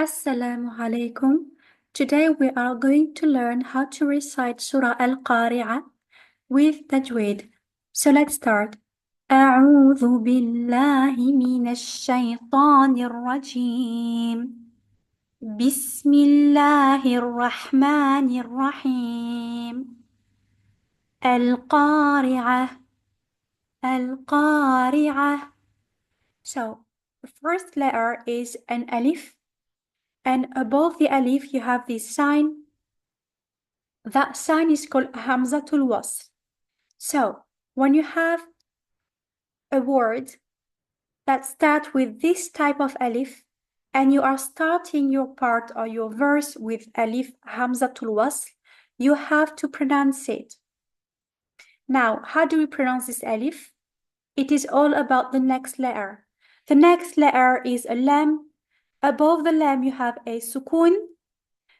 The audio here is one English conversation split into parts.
Assalamualaikum. Today we are going to learn how to recite Surah Al Qariah with Tajweed. So let's start. أعوذ بالله من الشيطان الرجيم. بسم الله الرحمن الرحيم. القارعة القارعة. So the first letter is an alif. And above the alif, you have this sign. That sign is called Hamzatul Wasl. So, when you have a word that starts with this type of alif, and you are starting your part or your verse with alif Hamzatul Wasl, you have to pronounce it. Now, how do we pronounce this alif? It is all about the next letter. The next letter is a lam. Above the lam, you have a sukun.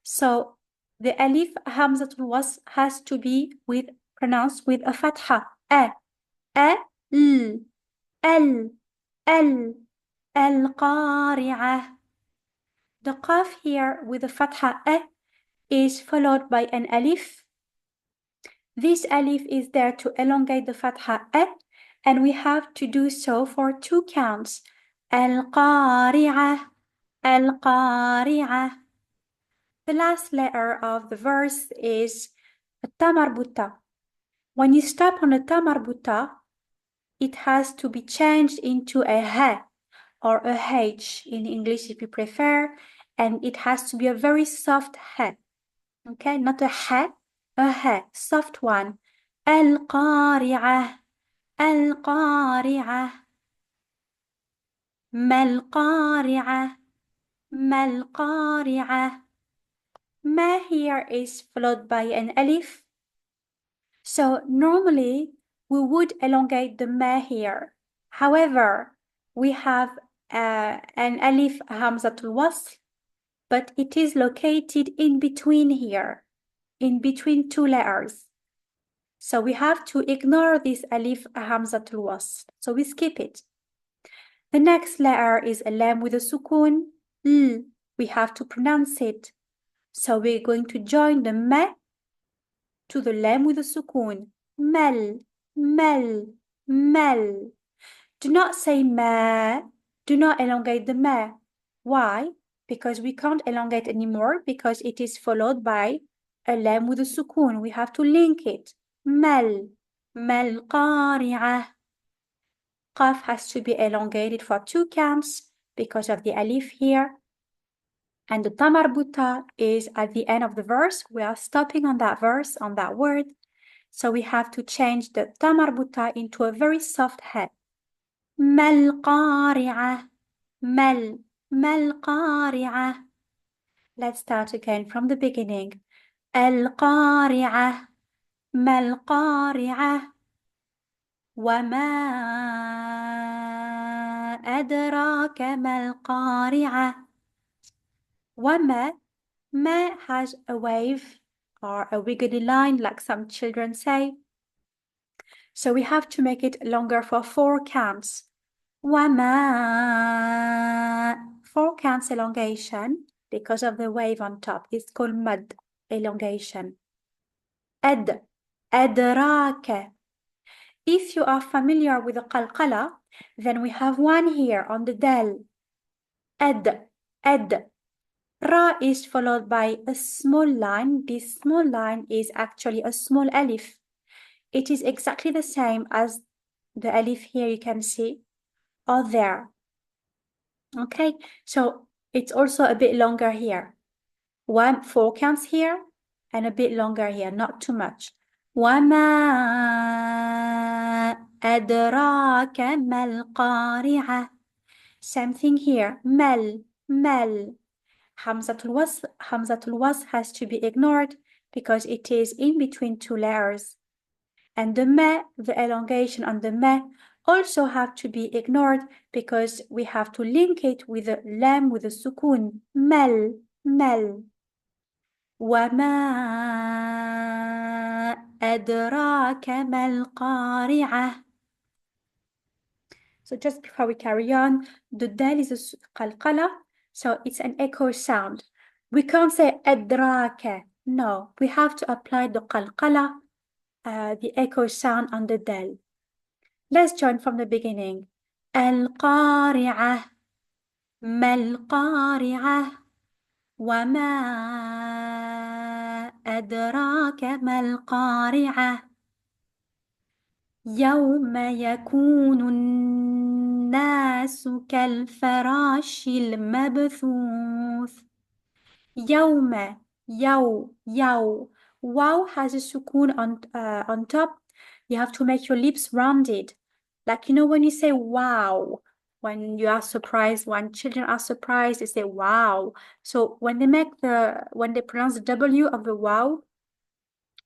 So the alif hamzatul wasl has to be pronounced with a fatha. L, al-qari'ah. The qaf here with the fatha is followed by an alif. This alif is there to elongate the fatha and we have to do so for 2 counts. Al-qari'ah, al-qari'ah. The last letter of the verse is a tamarbuta. When you stop on a tamarbuta, it has to be changed into a ha or a h in English if you prefer, and it has to be a very soft ha. Okay, not a ha, a ha, soft one. Al-qari'ah, al-qari'ah. Mal-qari'ah, mal-qari'ah. Ma here is followed by an alif. So normally we would elongate the ma here. However, we have an alif hamzatul wasl, but it is located in between here, in between 2 letters. So we have to ignore this alif hamzatul wasl. So we skip it. The next letter is a lam with a sukun. L. We have to pronounce it. So we're going to join the ma to the lam with a sukun. Mal, mal, mal. Do not say ma. Do not elongate the ma. Why? Because we can't elongate anymore because it is followed by a lam with a sukun. We have to link it. Mal, mal qari'ah. Qaf has to be elongated for 2 counts because of the alif here. And the tamarbuta is at the end of the verse. We are stopping on that verse, on that word. So we have to change the tamarbuta into a very soft ha. Mal qari'ah. Mal qari'ah. Let's start again from the beginning. Al qari'ah. Mal qari'ah. وما أدراك ما القارعة. وما, ma has a wave or a wiggly line like some children say. So we have to make it longer for 4 counts. وما, 4 counts elongation because of the wave on top. It's called mad, elongation. أدراك. If you are familiar with the qalqala, then we have one here on the dal. Ad. Ra is followed by a small line. This small line is actually a small alif. It is exactly the same as the alif here you can see, or there. Okay, so it's also a bit longer here. 4 counts here and a bit longer here, not too much. وَمَا أَدْرَاكَ مَا الْقَارِعَةُ. Same thing here. Mal. Hamzatul wasl has to be ignored because it is in between 2 letters. And the ma, the elongation on the ma, also have to be ignored because we have to link it with the lam with the sukun. Mal. وَمَا أَدْرَاكَ مَا الْقَارِعَةُ. So just before we carry on, the dal is a qalqala. So it's an echo sound. We can't say أدراك. No, we have to apply the qalqala, the echo sound on the del. Let's join from the beginning. القارعة ما القارعة وما أدراك ما القارعة يوم يكون الناس كالفراش المبثوث يوم يو Wow has a sukoon on top. You have to make your lips rounded. Like, you know, when you say wow, when you are surprised, when children are surprised, they say wow. So when they pronounce the W of the wow,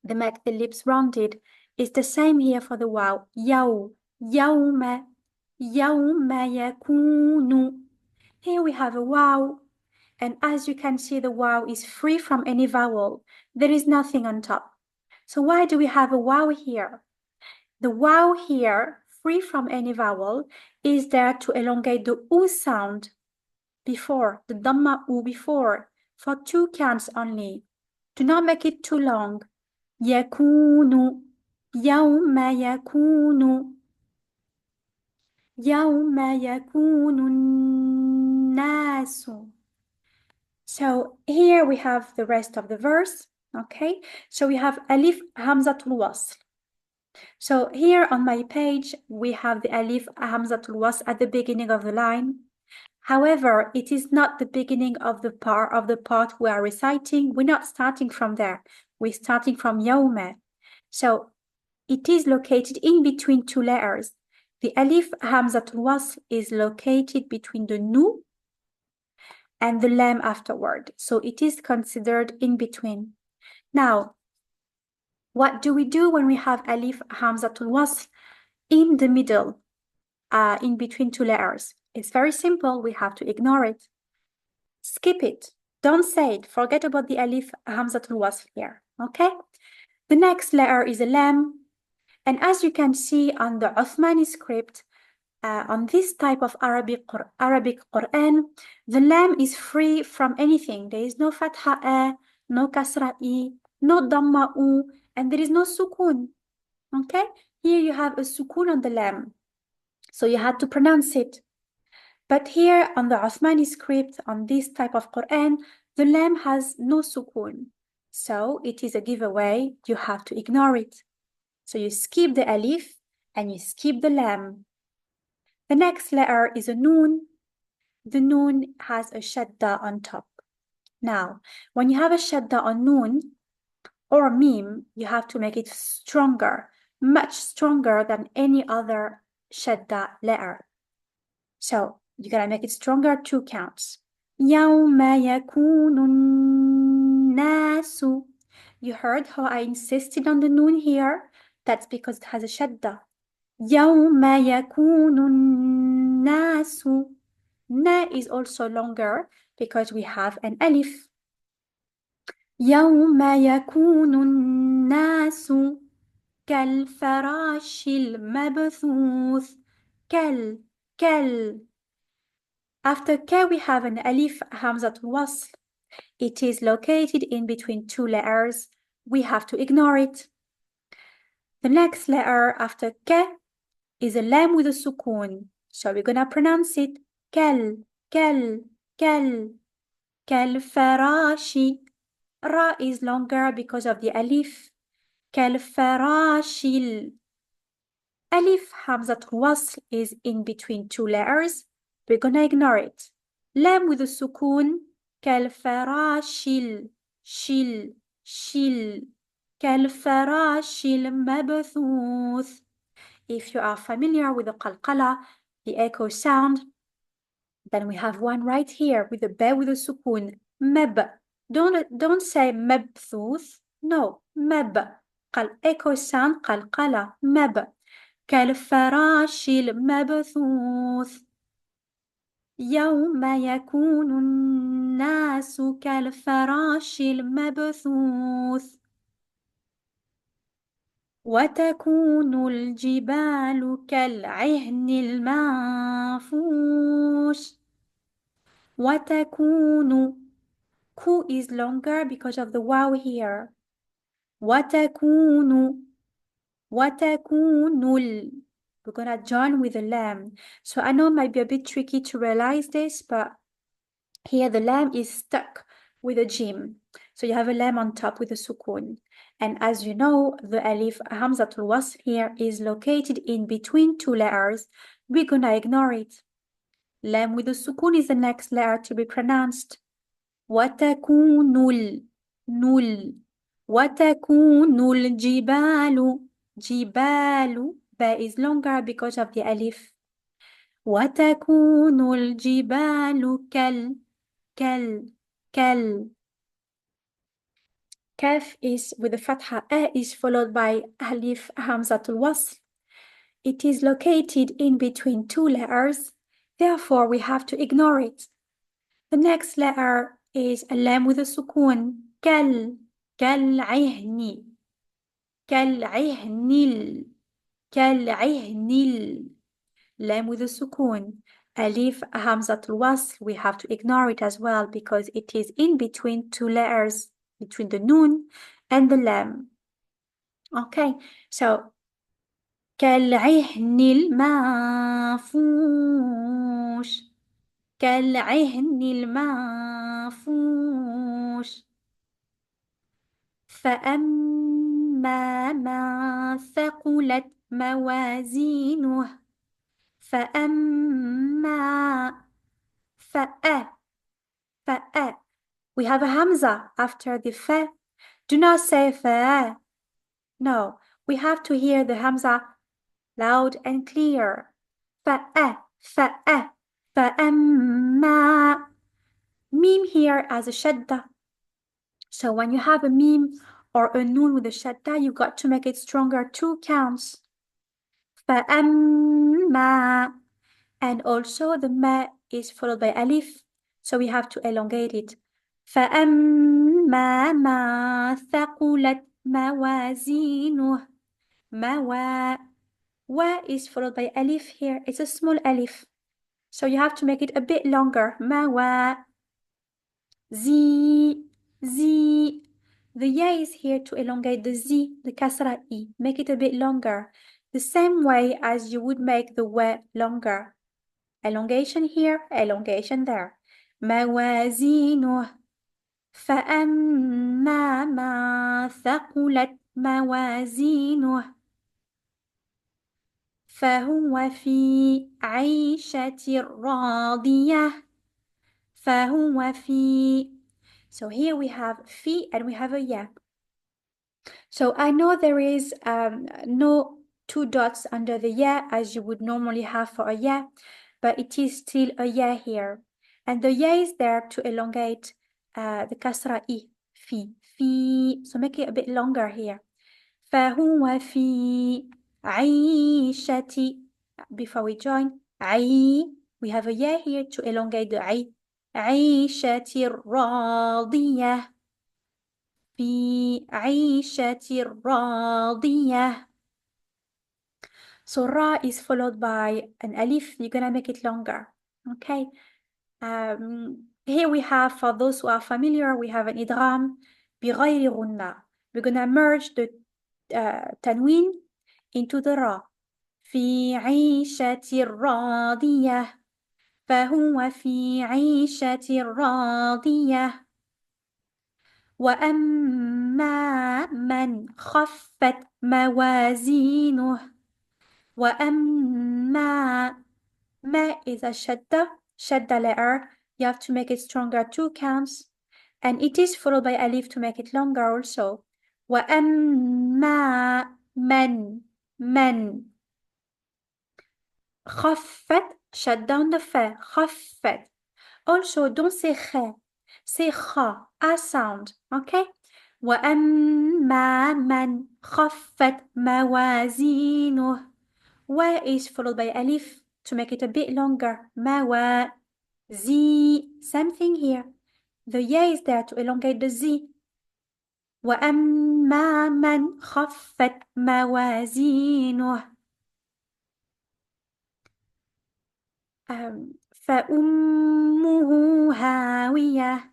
they make the lips rounded. It's the same here for the wow. يوم يكون. Here we have a wow. And as you can see, the wow is free from any vowel. There is nothing on top. So why do we have a wow here? The wow here, free from any vowel, is there to elongate the U sound before, the Dhamma U before, for 2 counts only. Do not make it too long. يكون يوم يكون يوم يكون الناس. So here we have the rest of the verse, okay? So we have Alif Hamzatul Wasl. So here on my page, we have the Alif Hamzatul Wasl at the beginning of the line. However, it is not the beginning of the part we are reciting. We're not starting from there. We're starting from Yawma. So it is located in between 2 letters. The Alif Hamzatul Wasl is located between the Nu and the lam afterward. So it is considered in between. Now, what do we do when we have Alif Hamzatul Wasl in the middle, in between 2 letters? It's very simple. We have to ignore it. Skip it. Don't say it. Forget about the Alif Hamzatul Wasl here, okay? The next letter is a lam. And as you can see on the Uthmani script, on this type of Arabic Quran, the lam is free from anything. There is no fatha a, no kasra I, no dhamma u, and there is no sukoon. Okay? Here you have a sukoon on the lam. So you had to pronounce it. But here on the Uthmani script, on this type of Quran, the lam has no sukoon. So it is a giveaway. You have to ignore it. So you skip the alif and you skip the lam. The next letter is a noon. The noon has a shadda on top. Now, when you have a shadda on noon or mim, you have to make it stronger, much stronger than any other shadda letter. So you gotta make it stronger 2 counts. يوم يكون الناس. You heard how I insisted on the noon here? That's because it has a shadda. يوم يكون الناس. Na is also longer because we have an alif. يوم يكون الناس كالفراش المبثوث. كل. After ka we have an alif hamzatul wasl. It is located in between 2 letters. We have to ignore it. The next letter after ka is a lam with a sukoon. So we're gonna pronounce it كالفراش. Ra is longer because of the alif. كالفراش. Alif Hamzatul Wasl is in between 2 letters. We're gonna ignore it. Lam with a sukoon. كالفراش. شل. كالفراش المبثوث. If you are familiar with the qalqala, the echo sound, then we have one right here with the ba with a sukoon. Mab. Don't say mabthuth. No, mab. Echo sound qalqala. Mab. كالفراش المبثوث. يوم يكون الناس كالفراش المبثوث. وتكون الجبال كالعهن المنفوش. وتكون. Ku is longer because of the wow here. وتكون. وتكون. We're gonna join with the lam. So I know it might be a bit tricky to realize this, but here the lam is stuck with a jim. So you have a lam on top with a sukun. And as you know, the alif hamzatul wasl here is located in between two letters. We're gonna ignore it. Lam with the sukun is the next letter to be pronounced. وتكون نل وتكون الجبال جبال. Ba is longer because of the alif. وتكون الجبال كال. Kaf is with the fatha. A is followed by alif hamzatul wasl. It is located in between two letters. Therefore, we have to ignore it. The next letter is a lam with a sukun. كالعهن كالعهن. Lam with a sukun. Alif hamzatul wasl, we have to ignore it as well because it is in between two letters, between the noon and the lam. Okay, so كالعهن المنفوش كالعهن المنفوش. فأما من ثقلت موازينه فأما فأ. We have a hamza after the fa. Do not say fa. No, we have to hear the hamza loud and clear. فأ فأما. Meme here as a shadda. So when you have a meme or a noon with a shadda, you got to make it stronger 2 counts. فأما. And also the ma is followed by alif, so we have to elongate it. فأما ما ثقلت موازينه. Wa is followed by alif here. It's a small alif, so you have to make it a bit longer. Z. The ya is here to elongate the z, the kasra i. Make it a bit longer, the same way as you would make the wa longer. Elongation here, elongation there. موازينه. فأما ما ثقلت موازينه فهو في عيشة راضية. فهو في. So here we have fi and we have a ya. So I know there is no 2 dots under the ya as you would normally have for a ya, but it is still a ya here. And the ya is there to elongate the kasra I, fi. So make it a bit longer here. فهو في عيشة. Before we join, we have a ya here to elongate the عيشة راضية. في عيشة راضية. So ra is followed by an alif. You're gonna make it longer. Okay. Here we have, for those who are familiar, we have an idgham بغير غنة. We're gonna merge the tanween into the ra. في عيشة راضية. فهو في عيشة راضية. وأما من خفت موازينه. وأما. Ma is a shadda letter. You have to make it stronger 2 counts. And it is followed by alif to make it longer also. وأما من. خفت, shut down the fa. خفت. Also, don't say kha. Say kha, a sound, okay? وأما من خفت موازينه. Wa is followed by alif to make it a bit longer. Mawa. Z. Same thing here. The ya is there to elongate the z. وأما من خفت موازينه. فأمه هاوية.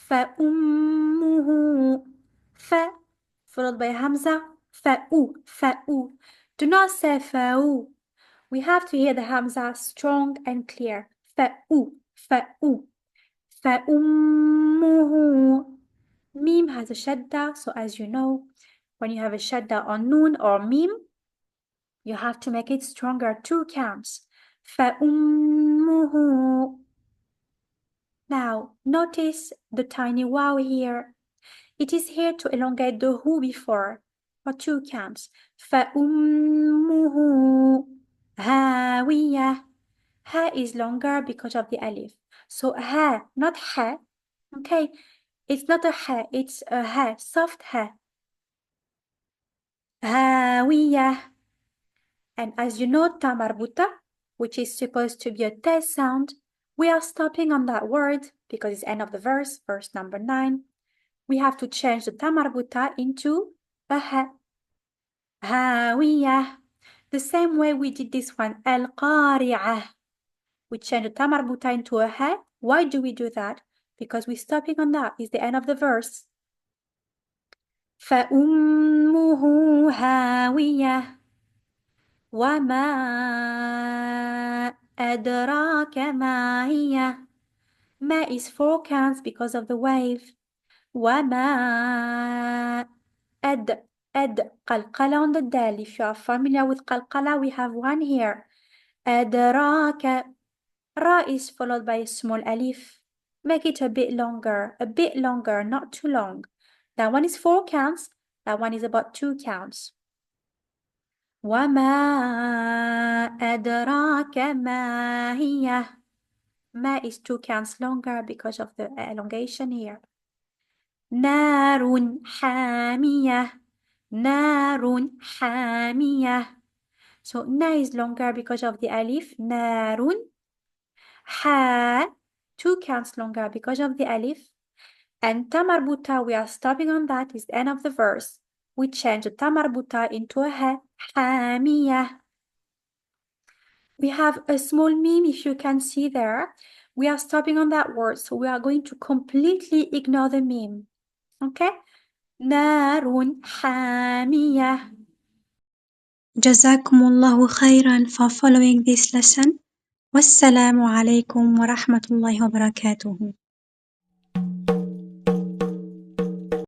فأمه ف followed by Hamza. فأو. Do not say فأو. We have to hear the Hamza strong and clear. فأو. فأمه. Mim has a shadda, so as you know, when you have a shadda on noon or mim, you have to make it stronger 2 counts. فأمه. Now, notice the tiny waw here. It is here to elongate the hu before, for 2 counts. فأمه هاوية. Ha is longer because of the alif. So ha, not ha. Okay, it's not a ha, it's a ha, soft ha. هاوية. And as you know, ta marbuta, which is supposed to be a te sound, we are stopping on that word because it's end of the verse, verse number 9. We have to change the ta marbuta into a ha. هاوية. The same way we did this one, Al Qariah. We change the ta marbuta into a ha. Why do we do that? Because we're stopping on that. It's the end of the verse. فأمه هاوية. وما أدراك ما هي. ما is 4 counts because of the wave. وما قلقلة on the dal. If you are familiar with قلقلة, we have one here. أدراك. Ra is followed by a small alif. Make it a bit longer, not too long. That one is 4 counts. That one is about 2 counts. وَمَا أَدْرَاكَ مَا هِيَ. Ma is 2 counts longer because of the elongation here. نَارٌ حَامِيَةٌ. نَارٌ حَامِيَةٌ. So na is longer because of the alif. نَارٌ. Ha, 2 counts longer because of the alif. And ta marbuta, we are stopping on that, is the end of the verse. We change the ta marbuta into a ha. حَامِيَةٌ. We have a small meme, if you can see there. We are stopping on that word, so we are going to completely ignore the meme. Okay? نار حامية. جزاكم الله خيرا for following this lesson. والسلام عليكم ورحمة الله وبركاته.